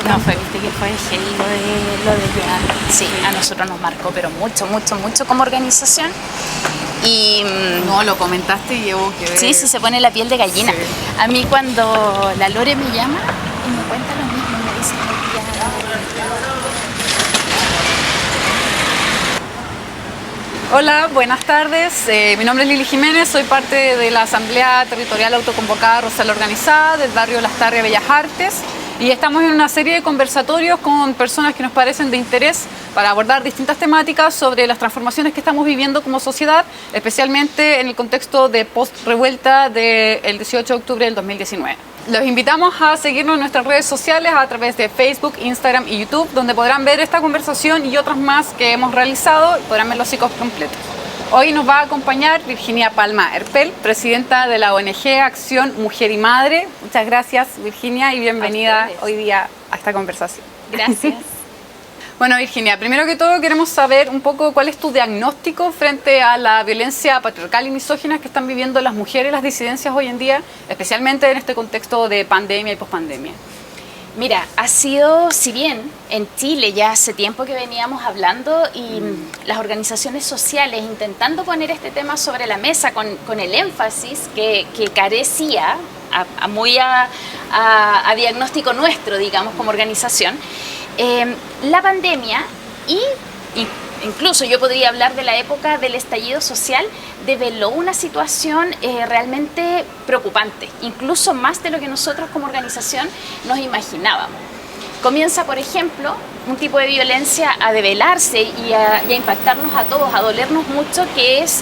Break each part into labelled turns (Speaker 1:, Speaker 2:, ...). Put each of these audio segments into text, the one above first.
Speaker 1: No, viste que fue heavy lo de ella. Sí, a nosotros nos marcó, pero mucho como organización. Y
Speaker 2: no, lo comentaste y llevo que ver.
Speaker 1: Sí, se pone la piel de gallina. Sí. A mí cuando la Lore me llama y me cuenta lo mismo, me dice
Speaker 2: Hola, buenas tardes. Mi nombre es Lili Jiménez, soy parte de la Asamblea Territorial Autoconvocada Rosal Organizada del barrio Lastarria Bellas Artes y estamos en una serie de conversatorios con personas que nos parecen de interés para abordar distintas temáticas sobre las transformaciones que estamos viviendo como sociedad, especialmente en el contexto de post-revuelta del 18 de octubre del 2019. Los invitamos a seguirnos en nuestras redes sociales a través de Facebook, Instagram y YouTube, donde podrán ver esta conversación y otras más que hemos realizado y podrán ver los ciclos completos. Hoy nos va a acompañar Virginia Palma Erpel, presidenta de la ONG Acción Mujer y Madre. Muchas gracias, Virginia, y bienvenida hoy día a esta conversación.
Speaker 1: Gracias.
Speaker 2: Bueno, Virginia, primero que todo queremos saber un poco cuál es tu diagnóstico frente a la violencia patriarcal y misógina que están viviendo las mujeres y las disidencias hoy en día, especialmente en este contexto de pandemia y pospandemia.
Speaker 1: Mira, ha sido, si bien en Chile ya hace tiempo que veníamos hablando y las organizaciones sociales intentando poner este tema sobre la mesa con el énfasis que carecía a diagnóstico nuestro, digamos, como organización, la pandemia y incluso yo podría hablar de la época del estallido social, develó una situación realmente preocupante, incluso más de lo que nosotros como organización nos imaginábamos. Comienza, por ejemplo, un tipo de violencia a develarse y a impactarnos a todos, a dolernos mucho, que es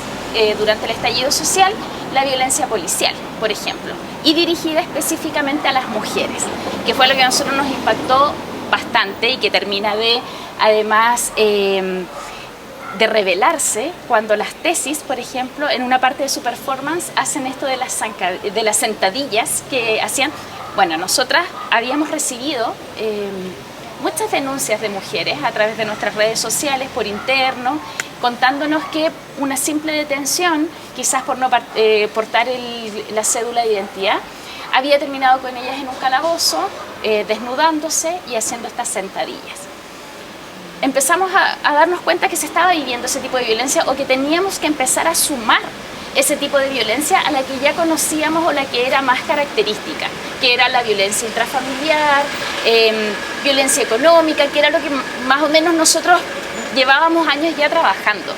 Speaker 1: durante el estallido social la violencia policial, por ejemplo, y dirigida específicamente a las mujeres, que fue lo que a nosotros nos impactó bastante y que termina de, además, de revelarse cuando las tesis, por ejemplo, en una parte de su performance hacen esto de las sentadillas que hacían. Bueno, nosotras habíamos recibido muchas denuncias de mujeres a través de nuestras redes sociales, por interno, contándonos que una simple detención, quizás por no portar la cédula de identidad, había terminado con ellas en un calabozo, desnudándose y haciendo estas sentadillas. Empezamos a darnos cuenta que se estaba viviendo ese tipo de violencia o que teníamos que empezar a sumar ese tipo de violencia a la que ya conocíamos o la que era más característica, que era la violencia intrafamiliar, violencia económica, que era lo que más o menos nosotros llevábamos años ya trabajando.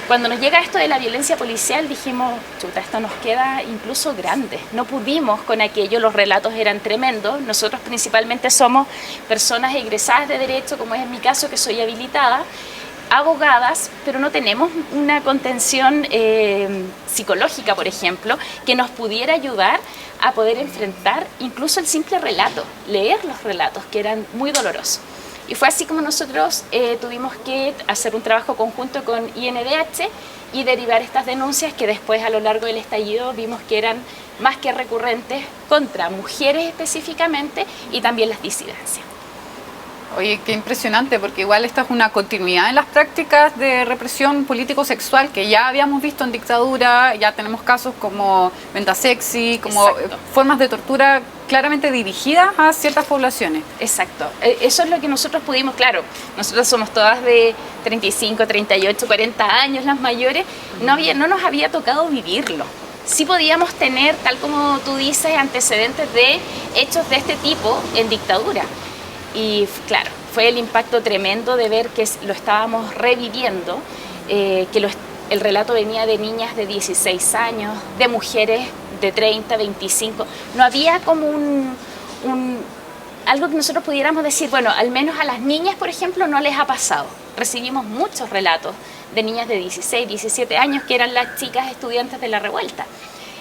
Speaker 1: Cuando nos llega esto de la violencia policial dijimos, chuta, esto nos queda incluso grande. No pudimos con aquello, los relatos eran tremendos. Nosotros principalmente somos personas egresadas de Derecho, como es en mi caso, que soy habilitada, abogadas, pero no tenemos una contención psicológica, por ejemplo, que nos pudiera ayudar a poder enfrentar incluso el simple relato, leer los relatos, que eran muy dolorosos. Y fue así como nosotros tuvimos que hacer un trabajo conjunto con INDH y derivar estas denuncias que después a lo largo del estallido vimos que eran más que recurrentes contra mujeres específicamente y también las disidencias.
Speaker 2: Oye, qué impresionante, porque igual esta es una continuidad en las prácticas de represión político-sexual que ya habíamos visto en dictadura, ya tenemos casos como venta sexy, como formas de tortura claramente dirigidas a ciertas poblaciones.
Speaker 1: Exacto, eso es lo que nosotros pudimos, claro, nosotros somos todas de 35, 38, 40 años, las mayores, no nos había tocado vivirlo. Sí podíamos tener, tal como tú dices, antecedentes de hechos de este tipo en dictadura. Y claro, fue el impacto tremendo de ver que lo estábamos reviviendo, que el relato venía de niñas de 16 años, de mujeres de 30, 25. No había como algo que nosotros pudiéramos decir, bueno, al menos a las niñas, por ejemplo, no les ha pasado. Recibimos muchos relatos de niñas de 16, 17 años que eran las chicas estudiantes de la revuelta.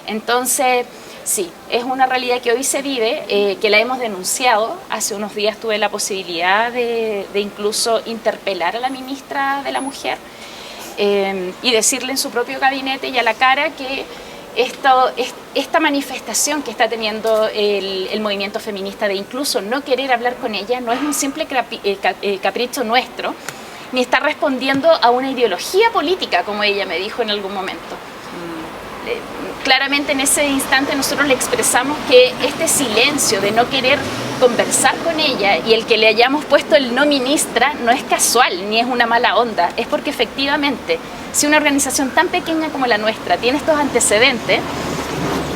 Speaker 1: Entonces, sí, es una realidad que hoy se vive, que la hemos denunciado. Hace unos días tuve la posibilidad de incluso interpelar a la ministra de la Mujer y decirle en su propio gabinete y a la cara que esta manifestación que está teniendo el movimiento feminista de incluso no querer hablar con ella no es un simple capricho nuestro, ni está respondiendo a una ideología política, como ella me dijo en algún momento. Claramente en ese instante nosotros le expresamos que este silencio de no querer conversar con ella, y el que le hayamos puesto el no ministra no es casual, ni es una mala onda, es porque efectivamente, si una organización tan pequeña como la nuestra tiene estos antecedentes,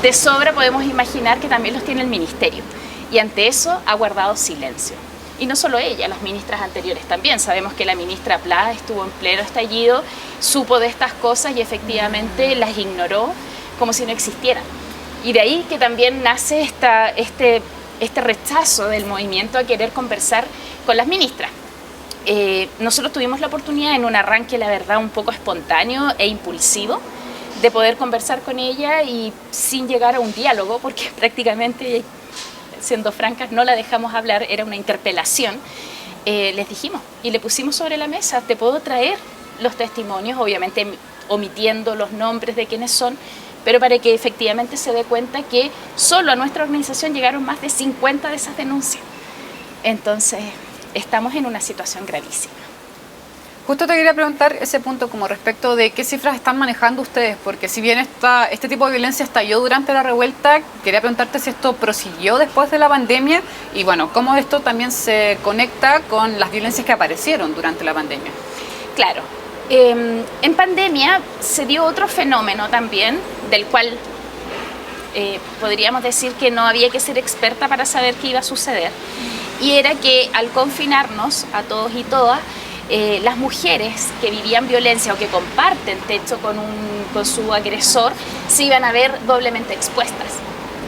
Speaker 1: de sobra podemos imaginar que también los tiene el ministerio. Y ante eso ha guardado silencio. Y no solo ella, las ministras anteriores también. Sabemos que la ministra Pla estuvo en pleno estallido, supo de estas cosas y efectivamente las ignoró como si no existieran. Y de ahí que también nace este rechazo del movimiento a querer conversar con las ministras. Nosotros tuvimos la oportunidad en un arranque, la verdad, un poco espontáneo e impulsivo, de poder conversar con ella y sin llegar a un diálogo, porque prácticamente, siendo francas, no la dejamos hablar, era una interpelación. Les dijimos y le pusimos sobre la mesa: te puedo traer los testimonios, obviamente omitiendo los nombres de quienes son, pero para que efectivamente se dé cuenta que solo a nuestra organización llegaron más de 50 de esas denuncias. Entonces, estamos en una situación gravísima.
Speaker 2: Justo te quería preguntar ese punto como respecto de qué cifras están manejando ustedes, porque si bien este tipo de violencia estalló durante la revuelta, quería preguntarte si esto prosiguió después de la pandemia y bueno, cómo esto también se conecta con las violencias que aparecieron durante la pandemia.
Speaker 1: Claro, en pandemia se dio otro fenómeno también, del cual podríamos decir que no había que ser experta para saber qué iba a suceder, y era que al confinarnos a todos y todas, las mujeres que vivían violencia o que comparten techo con su agresor se iban a ver doblemente expuestas.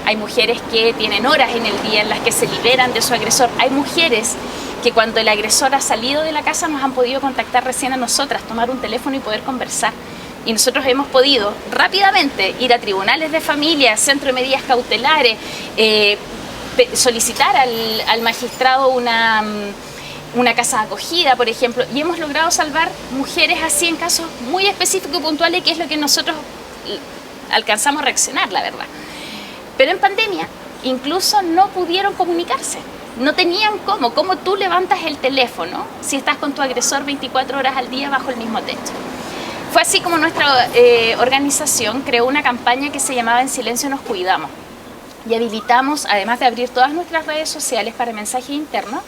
Speaker 1: Hay mujeres que tienen horas en el día en las que se liberan de su agresor. Hay mujeres que cuando el agresor ha salido de la casa nos han podido contactar recién a nosotras, tomar un teléfono y poder conversar. Y nosotros hemos podido rápidamente ir a tribunales de familia, centro de medidas cautelares, solicitar al magistrado una casa de acogida, por ejemplo, y hemos logrado salvar mujeres así en casos muy específicos y puntuales, que es lo que nosotros alcanzamos a reaccionar, la verdad. Pero en pandemia incluso no pudieron comunicarse, no tenían cómo tú levantas el teléfono si estás con tu agresor 24 horas al día bajo el mismo techo. Fue así como nuestra organización creó una campaña que se llamaba En Silencio Nos Cuidamos, y habilitamos, además de abrir todas nuestras redes sociales para mensajes internos,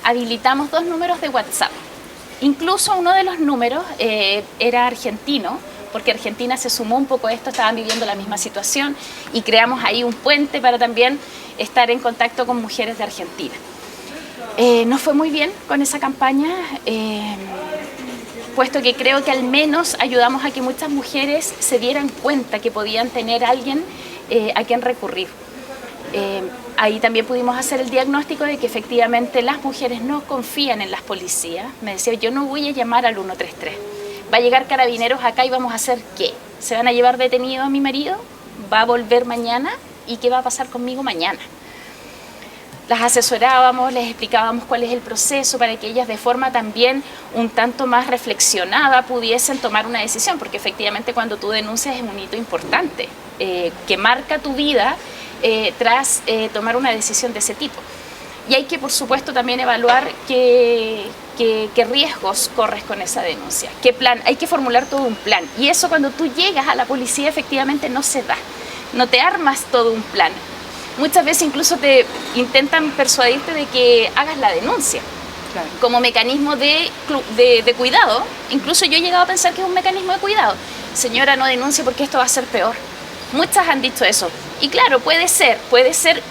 Speaker 1: habilitamos 2 números de WhatsApp. Incluso uno de los números era argentino, porque Argentina se sumó un poco a esto, estaban viviendo la misma situación y creamos ahí un puente para también estar en contacto con mujeres de Argentina. Nos fue muy bien con esa campaña, puesto que creo que al menos ayudamos a que muchas mujeres se dieran cuenta que podían tener a alguien a quien recurrir. Ahí también pudimos hacer el diagnóstico de que efectivamente las mujeres no confían en las policías. Me decía, yo no voy a llamar al 133. Va a llegar Carabineros acá y vamos a hacer ¿qué? ¿Se van a llevar detenido a mi marido? ¿Va a volver mañana? ¿Y qué va a pasar conmigo mañana? Las asesorábamos, les explicábamos cuál es el proceso para que ellas de forma también un tanto más reflexionada pudiesen tomar una decisión, porque efectivamente cuando tú denuncias es un hito importante que marca tu vida tras tomar una decisión de ese tipo. Y hay que, por supuesto, también evaluar qué riesgos corres con esa denuncia, qué plan, hay que formular todo un plan. Y eso cuando tú llegas a la policía efectivamente no se da, no te armas todo un plan. Muchas veces incluso te intentan persuadirte de que hagas la denuncia, claro, como mecanismo de cuidado. Incluso yo he llegado a pensar que es un mecanismo de cuidado. Señora, no denuncie porque esto va a ser peor. Muchas han dicho eso. Y claro, puede ser,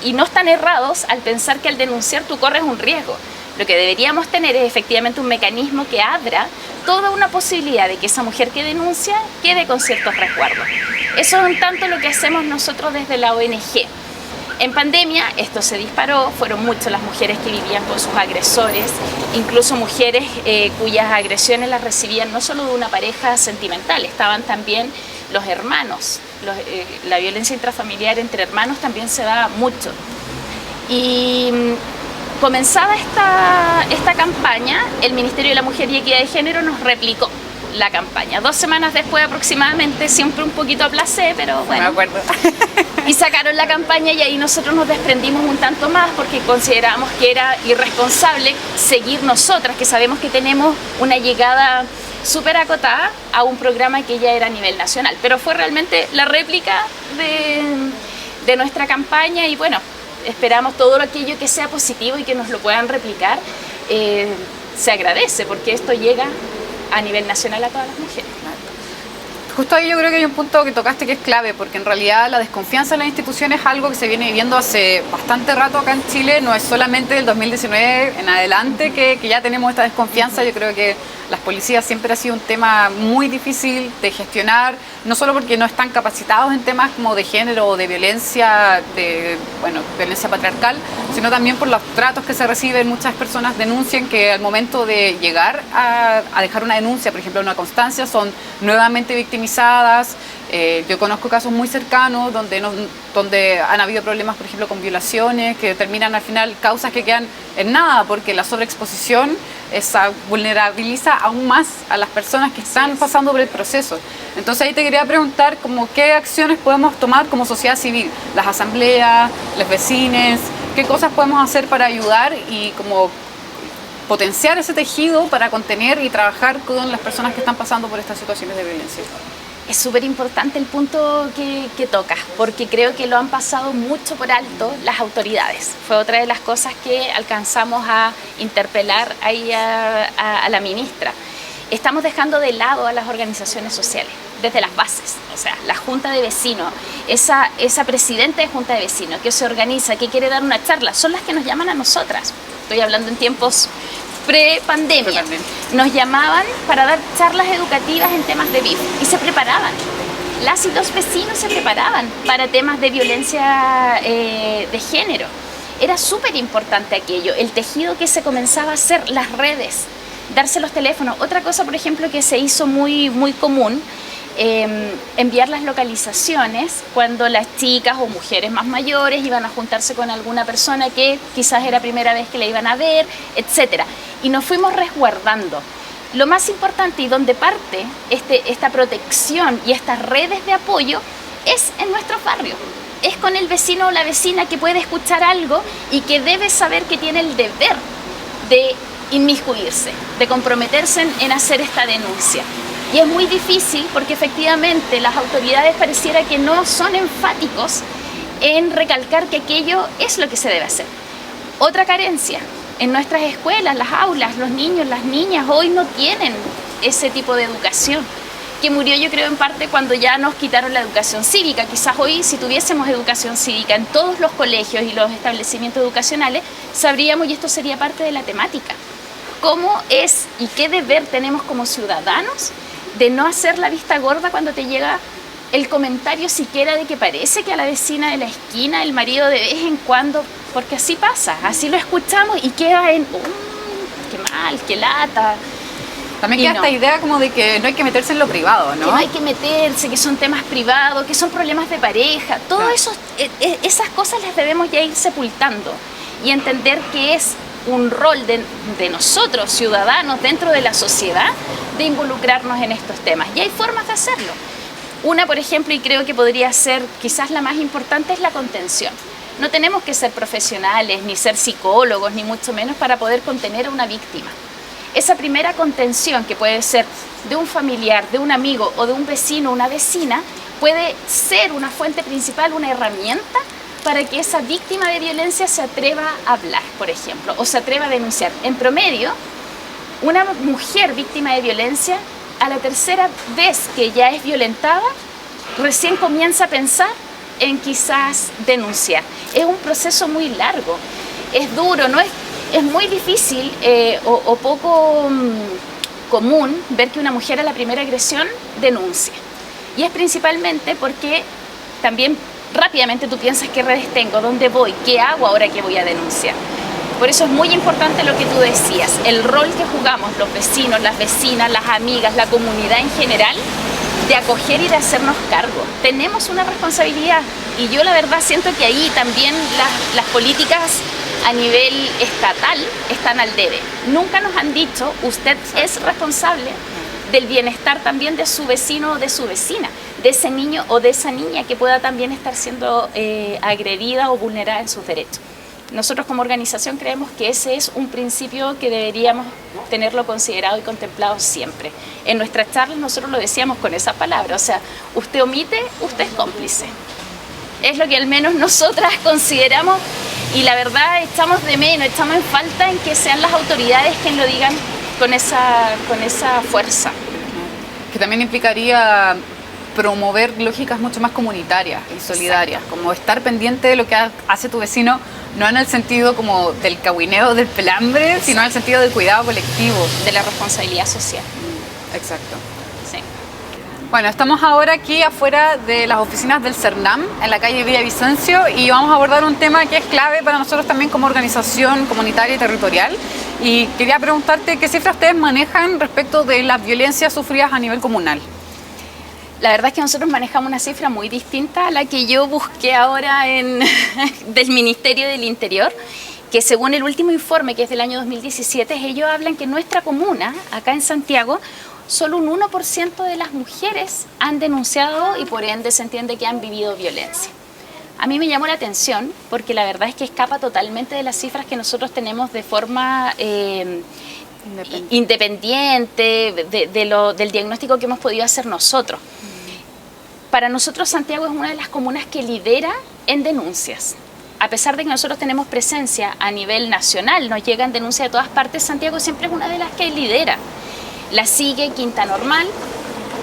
Speaker 1: y no están errados al pensar que al denunciar tú corres un riesgo. Lo que deberíamos tener es efectivamente un mecanismo que abra toda una posibilidad de que esa mujer que denuncia quede con ciertos resguardos. Eso es un tanto lo que hacemos nosotros desde la ONG. En pandemia esto se disparó, fueron muchas las mujeres que vivían con sus agresores, incluso mujeres cuyas agresiones las recibían no solo de una pareja sentimental, estaban también los hermanos. La violencia intrafamiliar entre hermanos también se da mucho. Y comenzada esta campaña, el Ministerio de la Mujer y Equidad de Género nos replicó la campaña. 2 semanas después aproximadamente, siempre un poquito aplacé, pero bueno.
Speaker 2: Me acuerdo.
Speaker 1: Y sacaron la campaña y ahí nosotros nos desprendimos un tanto más porque considerábamos que era irresponsable seguir nosotras, que sabemos que tenemos una llegada súper acotada a un programa que ya era a nivel nacional. Pero fue realmente la réplica de nuestra campaña y bueno, esperamos todo aquello que sea positivo y que nos lo puedan replicar, se agradece, porque esto llega a nivel nacional a todas las mujeres.
Speaker 2: Justo ahí yo creo que hay un punto que tocaste que es clave, porque en realidad la desconfianza en las instituciones es algo que se viene viviendo hace bastante rato acá en Chile, no es solamente del 2019 en adelante que ya tenemos esta desconfianza. Yo creo que las policías siempre ha sido un tema muy difícil de gestionar, no solo porque no están capacitados en temas como de género o de violencia, violencia patriarcal, sino también por los tratos que se reciben. Muchas personas denuncian que al momento de llegar a dejar una denuncia, por ejemplo una constancia, son nuevamente victimizadas. Yo conozco casos muy cercanos donde han habido problemas, por ejemplo, con violaciones, que terminan al final causas que quedan en nada, porque la sobreexposición vulnerabiliza aún más a las personas que están pasando por el proceso. Entonces ahí te quería preguntar qué acciones podemos tomar como sociedad civil, las asambleas, los vecinos, qué cosas podemos hacer para ayudar y como potenciar ese tejido para contener y trabajar con las personas que están pasando por estas situaciones de violencia.
Speaker 1: Es súper importante el punto que tocas, porque creo que lo han pasado mucho por alto las autoridades. Fue otra de las cosas que alcanzamos a interpelar ahí a la ministra. Estamos dejando de lado a las organizaciones sociales, desde las bases, o sea, la junta de vecinos, esa presidenta de junta de vecinos que se organiza, que quiere dar una charla, son las que nos llaman a nosotras. Estoy hablando en tiempos pre-pandemia. Nos llamaban para dar charlas educativas en temas de BIF y se preparaban. Las y los vecinos se preparaban para temas de violencia de género. Era súper importante aquello, el tejido que se comenzaba a hacer, las redes, darse los teléfonos. Otra cosa, por ejemplo, que se hizo muy, muy común, enviar las localizaciones cuando las chicas o mujeres más mayores iban a juntarse con alguna persona que quizás era primera vez que la iban a ver, etcétera. Y nos fuimos resguardando. Lo más importante y donde parte esta protección y estas redes de apoyo es en nuestros barrios. Es con el vecino o la vecina que puede escuchar algo y que debe saber que tiene el deber de inmiscuirse, de comprometerse en hacer esta denuncia. Y es muy difícil porque efectivamente las autoridades pareciera que no son enfáticos en recalcar que aquello es lo que se debe hacer. Otra carencia, en nuestras escuelas, las aulas, los niños, las niñas hoy no tienen ese tipo de educación, que murió yo creo en parte cuando ya nos quitaron la educación cívica. Quizás hoy si tuviésemos educación cívica en todos los colegios y los establecimientos educacionales, sabríamos, y esto sería parte de la temática, cómo es y qué deber tenemos como ciudadanos de no hacer la vista gorda cuando te llega el comentario siquiera de que parece que a la vecina de la esquina el marido de vez en cuando, porque así pasa, así lo escuchamos y queda en qué mal, qué lata.
Speaker 2: También queda esta idea como de que no hay que meterse en lo privado, ¿no?
Speaker 1: Que no hay que meterse, que son temas privados, que son problemas de pareja, todo eso, esas cosas las debemos ya ir sepultando y entender que es un rol de nosotros, ciudadanos, dentro de la sociedad, de involucrarnos en estos temas. Y hay formas de hacerlo. Una, por ejemplo, y creo que podría ser quizás la más importante, es la contención. No tenemos que ser profesionales, ni ser psicólogos, ni mucho menos para poder contener a una víctima. Esa primera contención, que puede ser de un familiar, de un amigo o de un vecino o una vecina, puede ser una fuente principal, una herramienta para que esa víctima de violencia se atreva a hablar, por ejemplo, o se atreva a denunciar. En promedio, una mujer víctima de violencia, a la tercera vez que ya es violentada, recién comienza a pensar en quizás denunciar. Es un proceso muy largo, es duro, es muy difícil o poco común ver que una mujer a la primera agresión denuncie. Y es principalmente porque también rápidamente tú piensas qué redes tengo, dónde voy, qué hago ahora que voy a denunciar. Por eso es muy importante lo que tú decías, el rol que jugamos los vecinos, las vecinas, las amigas, la comunidad en general, de acoger y de hacernos cargo. Tenemos una responsabilidad y yo la verdad siento que ahí también las políticas a nivel estatal están al debe. Nunca nos han dicho, usted es responsable del bienestar también de su vecino o de su vecina, de ese niño o de esa niña que pueda también estar siendo agredida o vulnerada en sus derechos. Nosotros como organización creemos que ese es un principio que deberíamos tenerlo considerado y contemplado siempre. En nuestras charlas nosotros lo decíamos con esa palabra, o sea, usted omite, usted es cómplice. es lo que al menos nosotras consideramos, y la verdad echamos de menos, echamos en falta en que sean las autoridades quien lo digan con esa fuerza.
Speaker 2: Que también implicaría promover lógicas mucho más comunitarias y solidarias, como estar pendiente de lo que hace tu vecino, no en el sentido como del cahuineo, del pelambre, sino en el sentido del cuidado colectivo.
Speaker 1: De la responsabilidad social.
Speaker 2: Exacto.
Speaker 1: Sí.
Speaker 2: Bueno, estamos ahora aquí afuera de las oficinas del CERNAM, en la calle Villavicencio, y vamos a abordar un tema que es clave para nosotros también como organización comunitaria y territorial. Y quería preguntarte qué cifras ustedes manejan respecto de las violencias sufridas a nivel comunal.
Speaker 1: La verdad es que nosotros manejamos una cifra muy distinta a la que yo busqué ahora del Ministerio del Interior, que según el último informe, que es del año 2017, ellos hablan que en nuestra comuna, acá en Santiago, solo un 1% de las mujeres han denunciado y por ende se entiende que han vivido violencia. A mí me llamó la atención porque la verdad es que escapa totalmente de las cifras que nosotros tenemos de forma independiente del diagnóstico que hemos podido hacer nosotros. Para nosotros Santiago es una de las comunas que lidera en denuncias. A pesar de que nosotros tenemos presencia a nivel nacional, nos llegan denuncias de todas partes, Santiago siempre es una de las que lidera. La sigue Quinta Normal,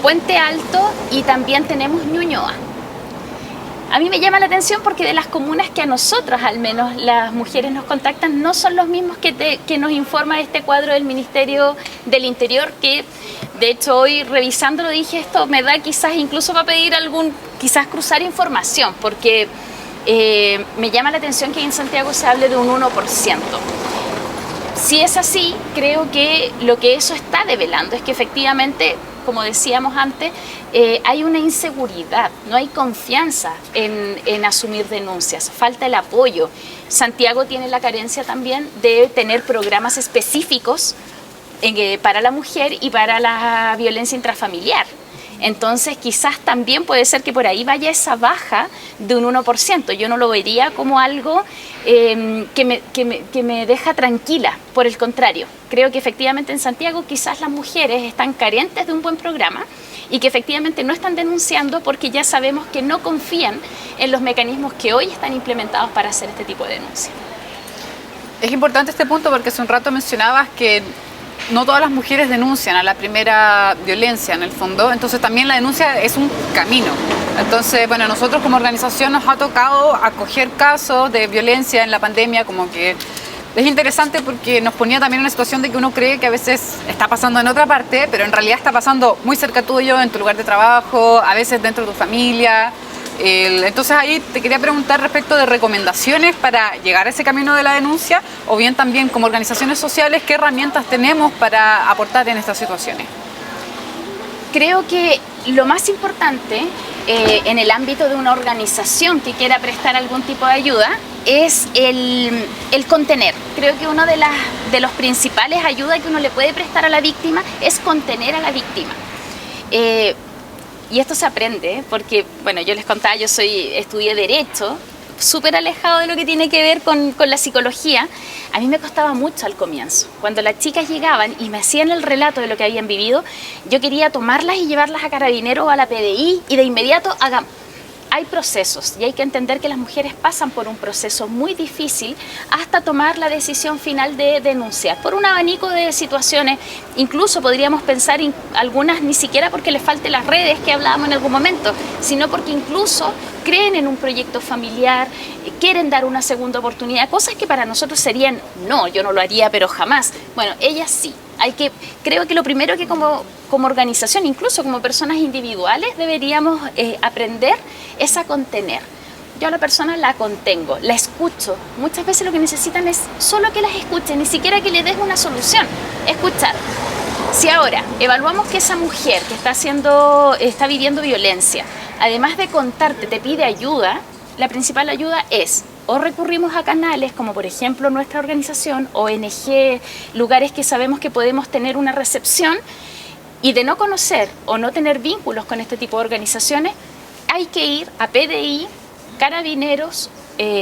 Speaker 1: Puente Alto y también tenemos Ñuñoa. A mí me llama la atención porque de las comunas que a nosotras, al menos las mujeres nos contactan, no son los mismos que nos informa este cuadro del Ministerio del Interior, que de hecho hoy revisándolo dije, esto me da quizás incluso para pedir quizás cruzar información, porque me llama la atención que en Santiago se hable de un 1%. Si es así, creo que lo que eso está develando es que efectivamente, como decíamos antes, hay una inseguridad, no hay confianza en asumir denuncias, falta el apoyo. Santiago tiene la carencia también de tener programas específicos para la mujer y para la violencia intrafamiliar. Entonces quizás también puede ser que por ahí vaya esa baja de un 1%. Yo no lo vería como algo que me deja tranquila, por el contrario. Creo que efectivamente en Santiago quizás las mujeres están carentes de un buen programa y que efectivamente no están denunciando porque ya sabemos que no confían en los mecanismos que hoy están implementados para hacer este tipo de denuncia.
Speaker 2: Es importante este punto porque hace un rato mencionabas que no todas las mujeres denuncian a la primera violencia en el fondo, entonces también la denuncia es un camino. Entonces, bueno, nosotros como organización nos ha tocado acoger casos de violencia en la pandemia, como que es interesante porque nos ponía también en una situación de que uno cree que a veces está pasando en otra parte, pero en realidad está pasando muy cerca tuyo, en tu lugar de trabajo, a veces dentro de tu familia. Entonces ahí te quería preguntar respecto de recomendaciones para llegar a ese camino de la denuncia, o bien también como organizaciones sociales, ¿qué herramientas tenemos para aportar en estas situaciones?
Speaker 1: Creo que lo más importante en el ámbito de una organización que quiera prestar algún tipo de ayuda es el contener. Creo que una de los principales ayudas que uno le puede prestar a la víctima es contener a la víctima. Y esto se aprende, porque, bueno, yo les contaba, estudié Derecho, súper alejado de lo que tiene que ver con la psicología. A mí me costaba mucho al comienzo. Cuando las chicas llegaban y me hacían el relato de lo que habían vivido, yo quería tomarlas y llevarlas a Carabineros o a la PDI y de inmediato hay procesos y hay que entender que las mujeres pasan por un proceso muy difícil hasta tomar la decisión final de denunciar por un abanico de situaciones. Incluso podríamos pensar en algunas ni siquiera porque les falte las redes que hablábamos en algún momento, sino porque incluso creen en un proyecto familiar, quieren dar una segunda oportunidad, cosas que para nosotros serían no, yo no lo haría pero jamás. Bueno, ellas sí. Creo que lo primero que como organización, incluso como personas individuales, deberíamos aprender es a contener. Yo a la persona la contengo, la escucho. Muchas veces lo que necesitan es solo que las escuchen, ni siquiera que le des una solución, escuchar. Si ahora evaluamos que esa mujer que está viviendo violencia, además de contarte, te pide ayuda, la principal ayuda es o recurrimos a canales como por ejemplo nuestra organización, ONG, lugares que sabemos que podemos tener una recepción, y de no conocer o no tener vínculos con este tipo de organizaciones, hay que ir a PDI, Carabineros,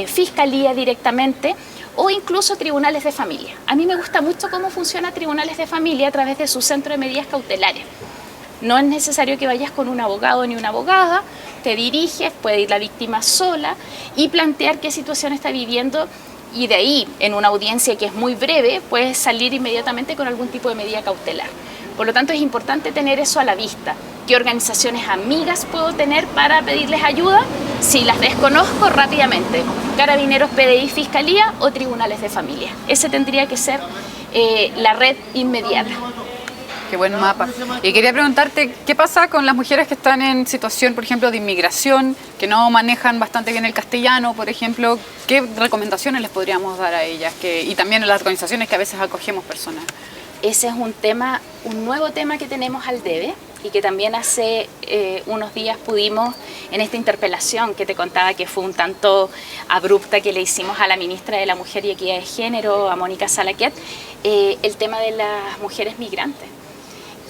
Speaker 1: Fiscalía directamente o incluso tribunales de familia. A mí me gusta mucho cómo funciona tribunales de familia a través de su centro de medidas cautelares. No es necesario que vayas con un abogado ni una abogada, te diriges, puede ir la víctima sola y plantear qué situación está viviendo, y de ahí, en una audiencia que es muy breve, puedes salir inmediatamente con algún tipo de medida cautelar. Por lo tanto, es importante tener eso a la vista. ¿Qué organizaciones amigas puedo tener para pedirles ayuda? Si las desconozco, rápidamente. Carabineros, PDI, Fiscalía o Tribunales de Familia. Ese tendría que ser la red inmediata.
Speaker 2: Qué buen mapa. Y quería preguntarte, ¿qué pasa con las mujeres que están en situación, por ejemplo, de inmigración, que no manejan bastante bien el castellano, por ejemplo? ¿Qué recomendaciones les podríamos dar a ellas? Y también a las organizaciones que a veces acogemos personas.
Speaker 1: Ese es un nuevo tema que tenemos al debe, y que también hace unos días pudimos, en esta interpelación que te contaba que fue un tanto abrupta que le hicimos a la ministra de la Mujer y Equidad de Género, a Mónica Salaquet, el tema de las mujeres migrantes,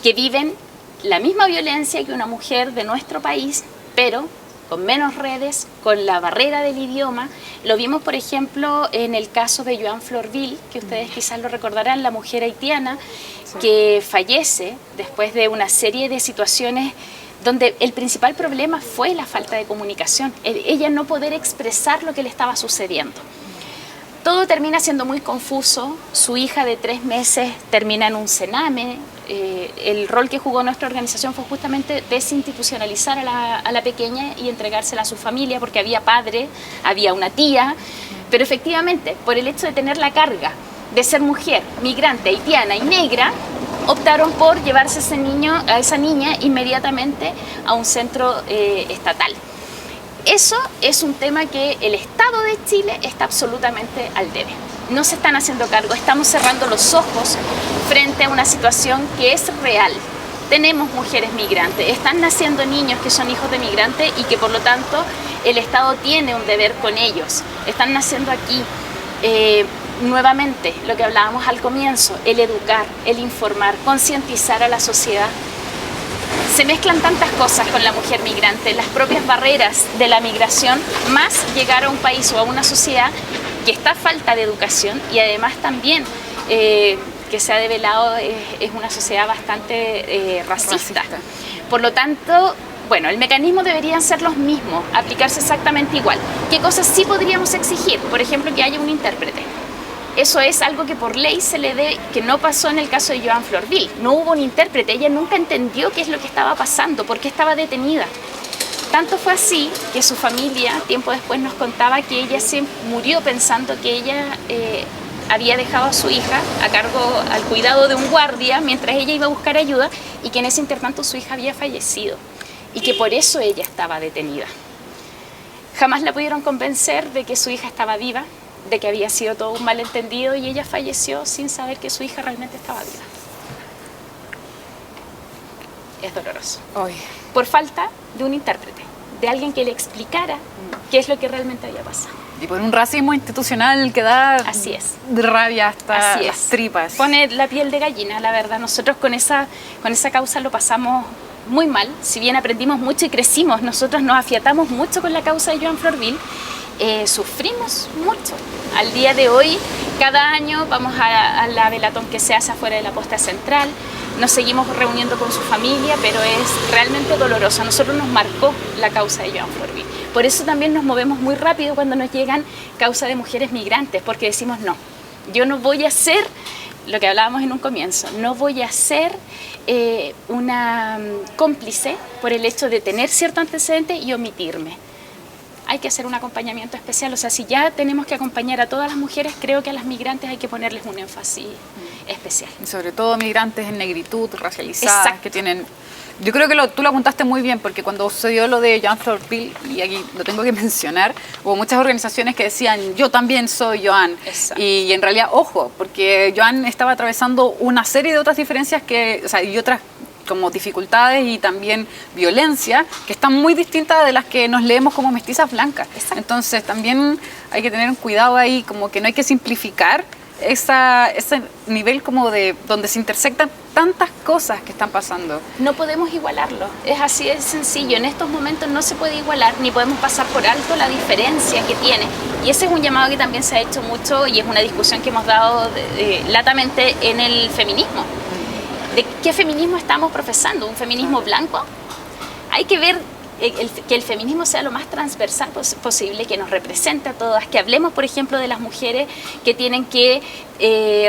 Speaker 1: que viven la misma violencia que una mujer de nuestro país, pero con menos redes, con la barrera del idioma. Lo vimos, por ejemplo, en el caso de Joan Florville, que ustedes quizás lo recordarán, la mujer haitiana, sí, que fallece después de una serie de situaciones donde el principal problema fue la falta de comunicación, ella no poder expresar lo que le estaba sucediendo. Todo termina siendo muy confuso. Su hija de 3 meses termina en un cename. El rol que jugó nuestra organización fue justamente desinstitucionalizar a la pequeña y entregársela a su familia, porque había padre, había una tía, pero efectivamente, por el hecho de tener la carga de ser mujer, migrante, haitiana y negra, optaron por llevarse a esa niña inmediatamente a un centro estatal. Eso es un tema que el Estado de Chile está absolutamente al debe. No se están haciendo cargo, estamos cerrando los ojos frente a una situación que es real. Tenemos mujeres migrantes, están naciendo niños que son hijos de migrantes y que por lo tanto el Estado tiene un deber con ellos. Están naciendo aquí. Nuevamente, lo que hablábamos al comienzo, el educar, el informar, concientizar a la sociedad. Se mezclan tantas cosas con la mujer migrante, las propias barreras de la migración, más llegar a un país o a una sociedad que está a falta de educación, y además también que se ha develado es una sociedad bastante racista. Por lo tanto, bueno, el mecanismo deberían ser los mismos, aplicarse exactamente igual. ¿Qué cosas sí podríamos exigir? Por ejemplo, que haya un intérprete. Eso es algo que por ley se le debe, que no pasó en el caso de Joan Florville. No hubo un intérprete, ella nunca entendió qué es lo que estaba pasando, por qué estaba detenida. Tanto fue así que su familia, tiempo después, nos contaba que ella se murió pensando que ella había dejado a su hija a cargo, al cuidado de un guardia, mientras ella iba a buscar ayuda, y que en ese intertanto su hija había fallecido, y que por eso ella estaba detenida. Jamás la pudieron convencer de que su hija estaba viva, de que había sido todo un malentendido, y ella falleció sin saber que su hija realmente estaba viva. Es doloroso.
Speaker 2: Oye.
Speaker 1: Por falta de un intérprete, de alguien que le explicara qué es lo que realmente había pasado.
Speaker 2: Y por un racismo institucional que da
Speaker 1: Así es.
Speaker 2: Rabia hasta las tripas.
Speaker 1: Pone la piel de gallina, la verdad. Nosotros con esa causa lo pasamos muy mal. Si bien aprendimos mucho y crecimos, nosotros nos afiatamos mucho con la causa de Joan Florville. Sufrimos mucho. Al día de hoy, cada año vamos a la velatón que se hace afuera de la posta central, nos seguimos reuniendo con su familia, pero es realmente doloroso. A nosotros nos marcó la causa de Joan Florville. Por eso también nos movemos muy rápido cuando nos llegan causas de mujeres migrantes, porque decimos no, yo no voy a ser, lo que hablábamos en un comienzo, no voy a ser una cómplice por el hecho de tener cierto antecedente y omitirme. Hay que hacer un acompañamiento especial, o sea, si ya tenemos que acompañar a todas las mujeres, creo que a las migrantes hay que ponerles un énfasis especial.
Speaker 2: Y sobre todo migrantes en negritud, racializadas, exacto, que tienen... Yo creo que tú lo apuntaste muy bien, porque cuando sucedió lo de Joan Florville, y aquí lo tengo que mencionar, hubo muchas organizaciones que decían, yo también soy Joan. Y en realidad, ojo, porque Joan estaba atravesando una serie de otras diferencias y otras como dificultades y también violencia que están muy distintas de las que nos leemos como mestizas blancas. Exacto. Entonces también hay que tener un cuidado ahí, como que no hay que simplificar ese nivel como de donde se intersectan tantas cosas que están pasando.
Speaker 1: No podemos igualarlo, es así de sencillo. En estos momentos no se puede igualar, ni podemos pasar por alto la diferencia que tiene. Y ese es un llamado que también se ha hecho mucho, y es una discusión que hemos dado latamente en el feminismo. ¿De qué feminismo estamos profesando? ¿Un feminismo blanco? Hay que ver que el feminismo sea lo más transversal posible, que nos represente a todas, que hablemos, por ejemplo, de las mujeres que tienen que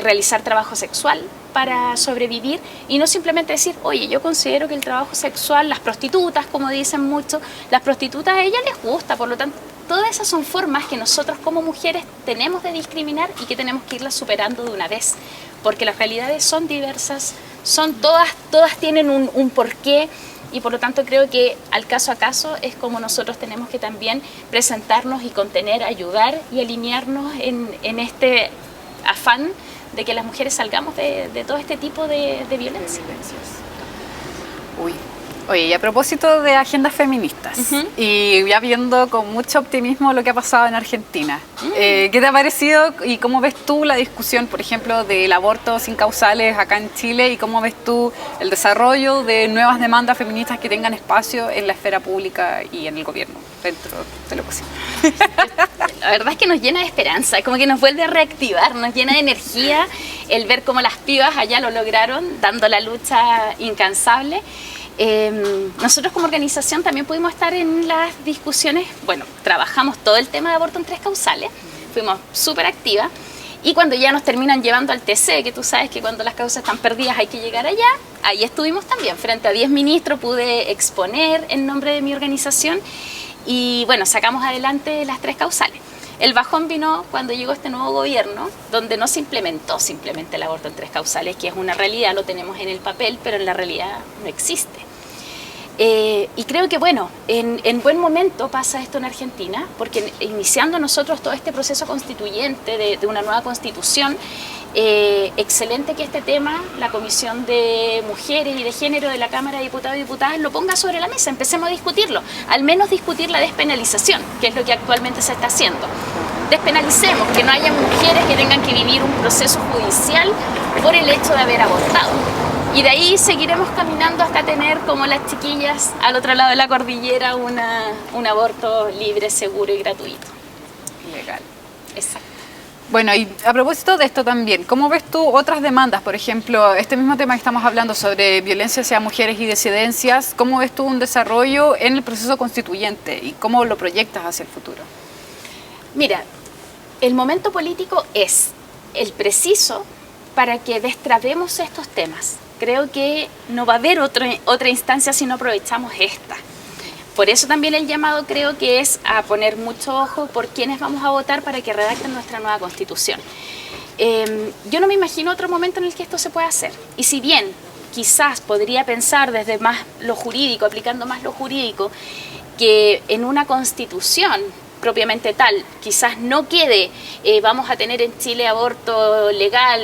Speaker 1: realizar trabajo sexual para sobrevivir y no simplemente decir, oye, yo considero que el trabajo sexual, las prostitutas, como dicen mucho, las prostitutas a ellas les gusta, por lo tanto, todas esas son formas que nosotros como mujeres tenemos de discriminar y que tenemos que irlas superando de una vez, porque las realidades son diversas, son todas tienen un porqué y por lo tanto creo que al caso a caso es como nosotros tenemos que también presentarnos y contener, ayudar y alinearnos en este afán de que las mujeres salgamos de todo este tipo de violencia.
Speaker 2: Uy. Oye, y a propósito de agendas feministas, y ya viendo con mucho optimismo lo que ha pasado en Argentina, ¿qué te ha parecido y cómo ves tú la discusión, por ejemplo, del aborto sin causales acá en Chile y cómo ves tú el desarrollo de nuevas demandas feministas que tengan espacio en la esfera pública y en el gobierno, dentro de lo posible?
Speaker 1: La verdad es que nos llena de esperanza, como que nos vuelve a reactivar, nos llena de energía el ver cómo las pibas allá lo lograron, dando la lucha incansable. Nosotros como organización también pudimos estar en las discusiones, bueno, trabajamos todo el tema de aborto en 3 causales, fuimos súper activas y cuando ya nos terminan llevando al TC, que tú sabes que cuando las causas están perdidas hay que llegar allá, ahí estuvimos también, frente a 10 ministros pude exponer en nombre de mi organización y bueno, sacamos adelante las 3 causales. El bajón vino cuando llegó este nuevo gobierno, donde no se implementó simplemente el aborto en 3 causales, que es una realidad, lo tenemos en el papel, pero en la realidad no existe. Y creo que, bueno, en buen momento pasa esto en Argentina, porque iniciando nosotros todo este proceso constituyente de una nueva constitución, excelente que este tema, la Comisión de Mujeres y de Género de la Cámara de Diputados y Diputadas lo ponga sobre la mesa, empecemos a discutirlo, al menos discutir la despenalización, que es lo que actualmente se está haciendo. Despenalicemos, que no haya mujeres que tengan que vivir un proceso judicial por el hecho de haber abortado. Y de ahí seguiremos caminando hasta tener, como las chiquillas, al otro lado de la cordillera, un aborto libre, seguro y gratuito.
Speaker 2: Legal.
Speaker 1: Exacto.
Speaker 2: Bueno, y a propósito de esto también, ¿cómo ves tú otras demandas? Por ejemplo, este mismo tema que estamos hablando sobre violencia hacia mujeres y disidencias, ¿cómo ves tú un desarrollo en el proceso constituyente y cómo lo proyectas hacia el futuro?
Speaker 1: Mira, el momento político es el preciso para que destrabemos estos temas. Creo que no va a haber otra instancia si no aprovechamos esta. Por eso también el llamado creo que es a poner mucho ojo por quiénes vamos a votar para que redacten nuestra nueva Constitución. Yo no me imagino otro momento en el que esto se pueda hacer. Y si bien quizás podría pensar desde más lo jurídico, aplicando más lo jurídico, que en una Constitución propiamente tal, quizás no quede, vamos a tener en Chile aborto legal,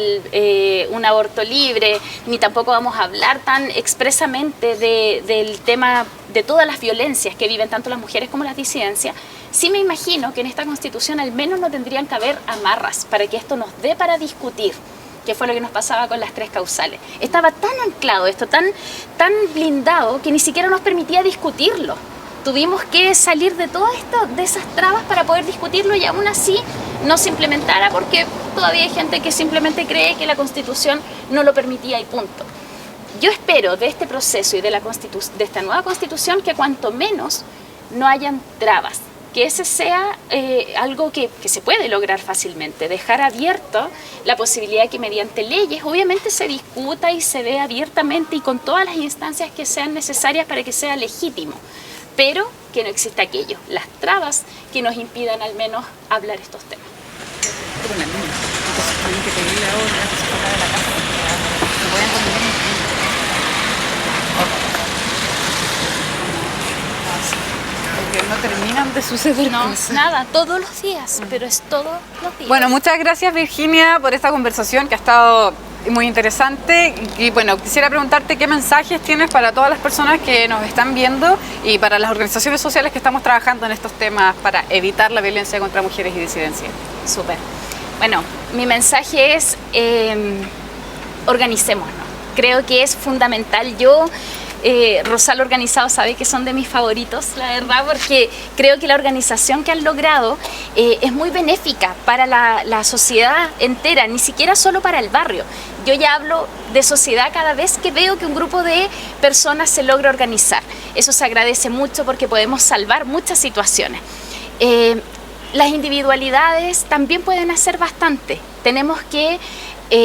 Speaker 1: un aborto libre, ni tampoco vamos a hablar tan expresamente del tema de todas las violencias que viven tanto las mujeres como las disidencias. Sí me imagino que en esta Constitución al menos no tendrían que haber amarras para que esto nos dé para discutir, que fue lo que nos pasaba con las 3 causales. Estaba tan anclado esto, tan blindado, que ni siquiera nos permitía discutirlo. Tuvimos que salir de todo esto, de esas trabas para poder discutirlo y aún así no se implementara porque todavía hay gente que simplemente cree que la Constitución no lo permitía y punto. Yo espero de este proceso y de esta nueva Constitución que cuanto menos no hayan trabas, que ese sea algo que se puede lograr fácilmente, dejar abierto la posibilidad de que mediante leyes obviamente se discuta y se vea abiertamente y con todas las instancias que sean necesarias para que sea legítimo. Pero que no exista aquello, las trabas que nos impidan al menos hablar estos temas.
Speaker 2: Porque no terminan de suceder.
Speaker 1: No, nada, todos los días, pero es todos los días.
Speaker 2: Bueno, muchas gracias Virginia por esta conversación que ha estado muy interesante y bueno, quisiera preguntarte qué mensajes tienes para todas las personas que nos están viendo y para las organizaciones sociales que estamos trabajando en estos temas para evitar la violencia contra mujeres y disidencias.
Speaker 1: Súper. Bueno, mi mensaje es organicémonos. Creo que es fundamental. Yo Rosal Organizado sabe que son de mis favoritos, la verdad, porque creo que la organización que han logrado es muy benéfica para la sociedad entera, ni siquiera solo para el barrio. Yo ya hablo de sociedad cada vez que veo que un grupo de personas se logra organizar. Eso se agradece mucho porque podemos salvar muchas situaciones. Las individualidades también pueden hacer bastante. Tenemos que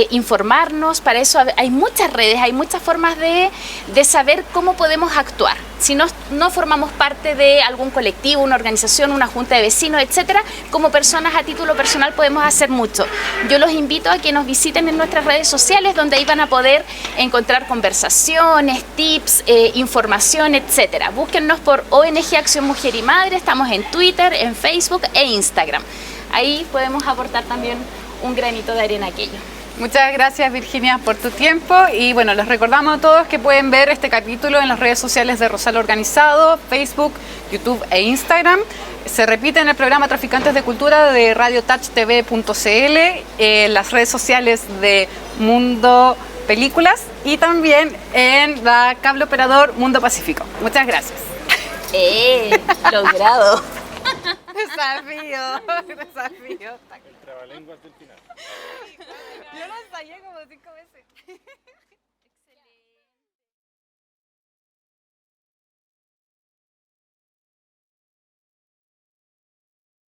Speaker 1: informarnos, para eso hay muchas redes, hay muchas formas de saber cómo podemos actuar. Si no formamos parte de algún colectivo, una organización, una junta de vecinos, etcétera, como personas a título personal podemos hacer mucho. Yo los invito a que nos visiten en nuestras redes sociales, donde ahí van a poder encontrar conversaciones, tips, información, etcétera. Búsquennos por ONG Acción Mujer y Madre, estamos en Twitter, en Facebook e Instagram. Ahí podemos aportar también un granito de arena a aquello.
Speaker 2: Muchas gracias, Virginia, por tu tiempo, y bueno, les recordamos a todos que pueden ver este capítulo en las redes sociales de Rosal Organizado, Facebook, YouTube e Instagram. Se repite en el programa Traficantes de Cultura de radiotouchtv.cl, en las redes sociales de Mundo Películas y también en la cable operador Mundo Pacífico. Muchas gracias.
Speaker 1: Logrado.
Speaker 2: Desafío. El
Speaker 3: trabalenguas del final.
Speaker 2: Yo lo ensayé como 5 veces.